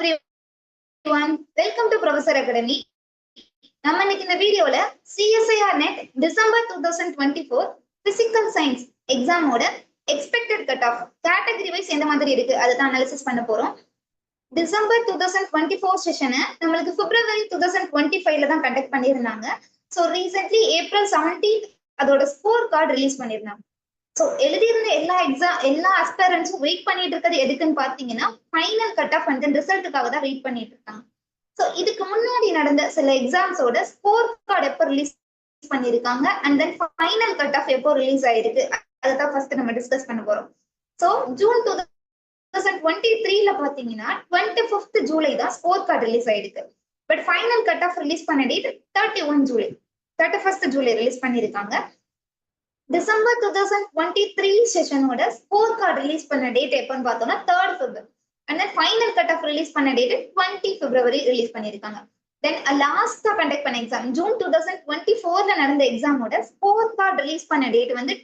everyone, welcome to Professor Academy. நம்ம இன்னைக்கு இந்த வீடியோல CSIR NET December 2024 physical science எக்ஸாமோட expected cut off category wise எந்த மாதிரி இருக்கு அதுதான் அனாலிசிஸ் பண்ண போறோம். டிசம்பர் 2024 செஷனை நம்மளுக்கு பிப்ரவரி 2025ல தான் கண்டக்ட் பண்ணியிருந்தாங்க. ஸோ ரீசென்ட்லி ஏப்ரல் 17 அதோட ஸ்கோர் கார்டு ரிலீஸ் பண்ணியிருந்தாங்க. ஸோ எழுதியிருந்த எல்லா அஸ்பரன்ஸும் வெயிட் பண்ணிட்டு இருக்கிறது எதுக்குன்னு பாத்தீங்கன்னா ஃபைனல் கட் ஆஃப் அண்ட் ரிசல்ட்டுக்காக தான் வெயிட் பண்ணிட்டு இருக்காங்க. ஸோ இதுக்கு முன்னாடி நடந்த சில எக்ஸாம்ஸோட ஸ்கோர் கார்டு எப்போ ரிலீஸ் பண்ணியிருக்காங்க and then final cut of எப்போ ரிலீஸ் ஆயிருக்கு அதை ஃபர்ஸ்ட் நம்ம டிஸ்கஸ் பண்ண போறோம். ஸோ ஜூன் 2023ல பாத்தீங்கன்னா 25th ஜூலை தான் ஸ்கோர் கார்டு ரிலீஸ் ஆயிருக்கு. But final cut of release பண்ண டேட் 31st ஜூலை ரிலீஸ் பண்ணியிருக்காங்க. டிசம்பர் 2023 செஷனோட ஸ்கோர் கார்டு ரிலீஸ் பண்ண டேட் எப்பன்னு பார்த்தோம்னா 3rd February and then final cut of release பண்ண டேட் 20 February ரிலீஸ் பண்ணிருக்காங்க. தென் லாஸ்டா கண்டக்ட் பண்ண எக்ஸாம் ஜூன் 2024ல நடந்த எக்ஸாமோட ஸ்கோர் கார்டு ரிலீஸ் பண்ண டேட் வந்து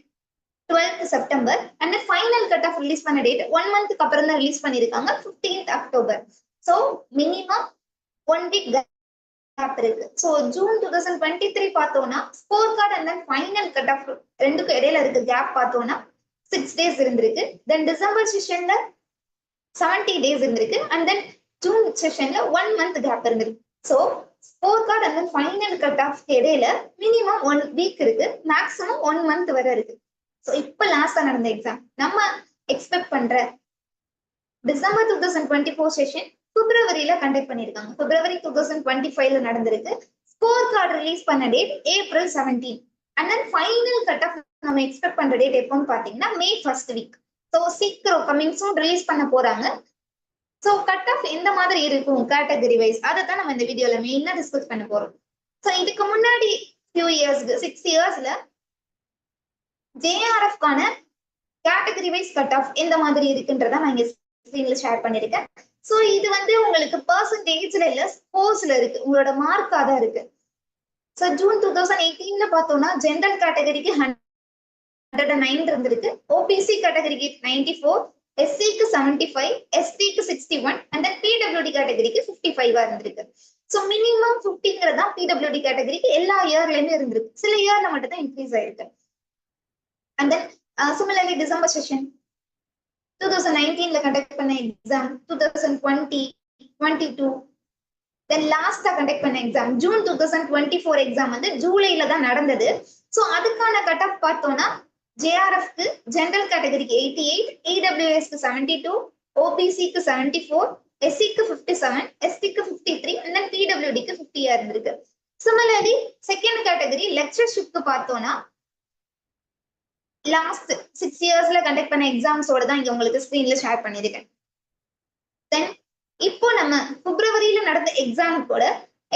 12th September and then final cut of release பண்ண டேட் 1 month அப்புறம் தான் ரிலீஸ் பண்ணிருக்காங்க 15th October. So minimum 1 week இருக்கு. ஸோ ஜூன் 2023 பார்த்தோம்னா score card and then final cut off ரெண்டுக்கும் இடையில இருக்கு கேப் பார்த்தோம்னா 6 days இருந்திருக்கு. தென் டிசம்பர் செஷன்ல 70 days இருந்திருக்கு அண்ட் தென் ஜூன் செஷன்ல 1 month கேப் இருந்திருக்கு. So score card and then final cut off இடையில மினிமம் 1 week இருக்கு, மேக்ஸிமம் 1 month வரை இருக்கு. ஸோ இப்போ லாஸ்டா நடந்த எக்ஸாம் நம்ம எக்ஸ்பெக்ட் பண்ற டிசம்பர் 2024 செஷன் பிப்ரவரியில கண்டக்ட் பண்ணிருக்காங்க. பிப்ரவரி 2025ல நடந்திருக்கு. ஸ்கோர் கார்டு ரிலீஸ் பண்ண date April 17 and then final cut of நம்ம எக்ஸ்பெக்ட் பண்ற டேட் எப்போன்னு பாத்தீங்கன்னா மே 1st week. ஸோ சீக்கிரம் கமிங் சூன் ரிலீஸ் பண்ண போறாங்க. ஸோ கட் ஆஃப் எந்த மாதிரி இருக்கும் கேட்டகரி வைஸ் அதை தான் நம்ம இந்த வீடியோல மெயினா டிஸ்கஸ் பண்ண போறோம். ஸோ இதுக்கு முன்னாடி ஃபியூ இயர்ஸ்க்கு 6 yearsல JRF-க்கான கேட்டகரி வைஸ் கட் ஆஃப் எந்த மாதிரி இருக்குன்றத நான் இங்க ஸ்கிரீன்ல ஷேர் பண்ணிருக்கேன். சோ இது வந்து உங்களுக்கு பெர்சன்டேஜ்ல இல்ல ஸ்கோர்ஸ்ல இருக்கு, உங்களோட மார்க்கா தான் இருக்கு. சோ ஜூன் 2018ல பார்த்தோம்னா ஜெனரல் கேட்டகரிக்கு 109 இருந்திருக்கு, OBC கேட்டகரிக்கு 94, SC-க்கு 75, ST-க்கு 61 அண்ட் தென் PWD கேட்டகரிக்கு 55 இருந்திருக்கு. சோ மினிமம் 50ங்கிறது தான் PWD கேட்டகரிக்கு எல்லா இயர்லயுமே இருந்திருக்கு. சில இயர்ல மட்டும் தான் இன்க்ரீஸ் ஆயிருக்கு. And then similarly December session 2019ல கண்டக்ட் பண்ண எக்ஸாம் 2020, 22 தென் லாஸ்டா கண்டக்ட் பண்ண எக்ஸாம் ஜூன் 2024 எக்ஸாம் வந்து ஜூலைல தான் நடந்தது. சோ அதுக்கான கட் ஆஃப் பார்த்தோம்னா JRF-க்கு ஜெனரல் கேட்டகரிக்கு 88, EWS-க்கு 72, OBC-க்கு 74, SC-க்கு 57, ST-க்கு 53 and then PWD-க்கு 50 இருந்திருக்கு. சிமிலர்லி செகண்ட் கேட்டகரி லெக்சர்ஷிப்க்கு பார்த்தோம்னா லாஸ்ட் 6 yearsல கண்டக்ட் பண்ண எக்ஸாம்ஸோட தான் இங்க உங்களுக்கு ஸ்கிரீன்ல ஷேர் பண்ணிருக்கேன். தென் இப்போ நம்ம பிப்ரவரியில நடந்த எக்ஸாமுக்கோட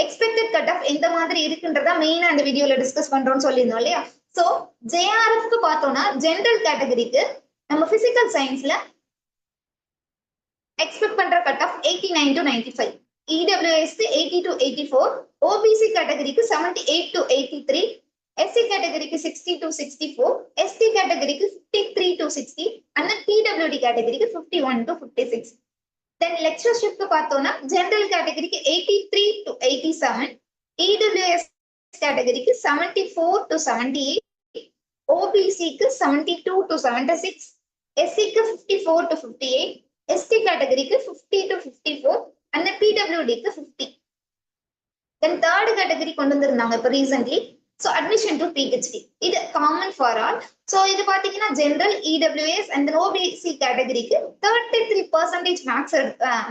எக்ஸ்பெக்டட் கட் ஆஃப் எந்த மாதிரி இருக்குன்றதா மெயினா இந்த வீடியோல டிஸ்கஸ் பண்றோம்னு சொல்லியிருந்தோம் இல்லையா. சோ JRF-க்கு பார்த்தோம்னா ஜெனரல் கேட்டகரிக்கு நம்ம பிசிக்கல் சயின்ஸ்ல எக்ஸ்பெக்ட் பண்ற cut off 89 to 95, EWS-க்கு 80 to 84, OBC கேட்டகரிக்கு 78 to 83, SC கேட்டகரிக்கு 60 to 64, ST கேட்டகரிக்கு 53 to 60 and then PWD கேட்டகரிக்கு 51 to 56. தென் லெக்சர்ஷிப்க்கு பார்த்தோம்னா ஜெனரல் கேட்டகரிக்கு 83 to 87, EWS கேட்டகரிக்கு 74 to 78, OBC-க்கு 72 to 76, SC-க்கு 54 to 58, ST கேட்டகரிக்கு 50 to 54 and then PWD-க்கு 50. Then third category கொண்டு வந்திருந்தாங்க இப்போ recently. So admission to PhD இது common for all. So இது பாத்தீங்கன்னா general, EWS and then OBC கேட்டகரிக்கு 33%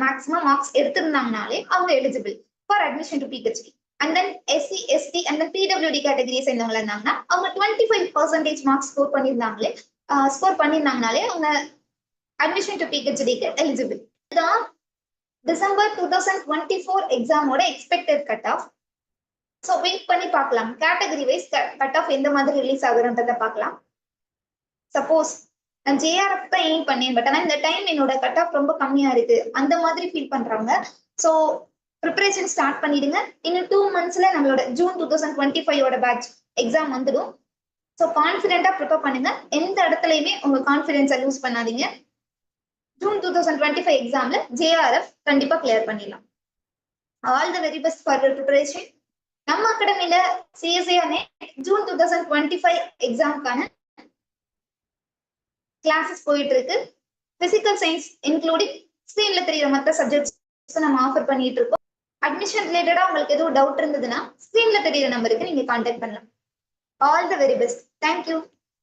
maximum marks எடுத்திருந்தாங்கனாலே அவங்க eligible for admission to PhD. And then SC, ST and then PWD category சேர்ந்தவங்க இருந்தாங்கன்னா அவங்க 25% marks ஸ்கோர் பண்ணிருந்தாங்கனாலே அவங்க admission to PhD-க்கு எலிஜிபிள். இதுதான் டிசம்பர் 2024 எக்ஸாமோட expected cut off. So wait பண்ணி பார்க்கலாம் கேட்டகரி வைஸ் கட் ஆஃப் எந்த மாதிரி ரிலீஸ் ஆகுறன்றத பார்க்கலாம். சப்போஸ் நான் JRF தான் எய்ம் பண்ணேன், பட் ஆனா இந்த டைம் என்னோட கட் ஆஃப் ரொம்ப கம்மியா இருக்கு அந்த மாதிரி ஃபீல் பண்றாங்க. சோ ப்ரிப்பரேஷன் ஸ்டார்ட் பண்ணிடுங்க. இன்னும் 2 monthsல நம்மளோட ஜூன் 2025ஓட பேட்ச் எக்ஸாம் வந்துடும். ஸோ கான்ஃபிடென்ட்டா ப்ரிப்பேர் பண்ணுங்க. எந்த இடத்துலையுமே உங்க கான்ஃபிடென்ஸை லூஸ் பண்ணாதீங்க. ஜூன் 2025 எக்ஸாம்ல JRF கண்டிப்பா கிளியர் பண்ணிடலாம். All the very best for preparation. நம்ம அகாடமில CSIR NET ஜூன் 2025 எக்ஸாம்க்கான கிளாஸஸ் போயிட்டு இருக்கு. பிசிக்கல் சயின்ஸ் இன்க்ளூடிங் ஸ்கிரீன்ல தெரியுற மற்ற சப்ஜெக்ட்ஸ் நம்ம ஆஃபர் பண்ணிட்டு இருக்கோம். அட்மிஷன் ரிலேட்டடா உங்களுக்கு எதுவும் டவுட் இருந்ததுன்னா ஸ்கிரீன்ல தெரியுற நம்பருக்கு நீங்க கான்டாக்ட் பண்ணலாம். All the very best. Thank you.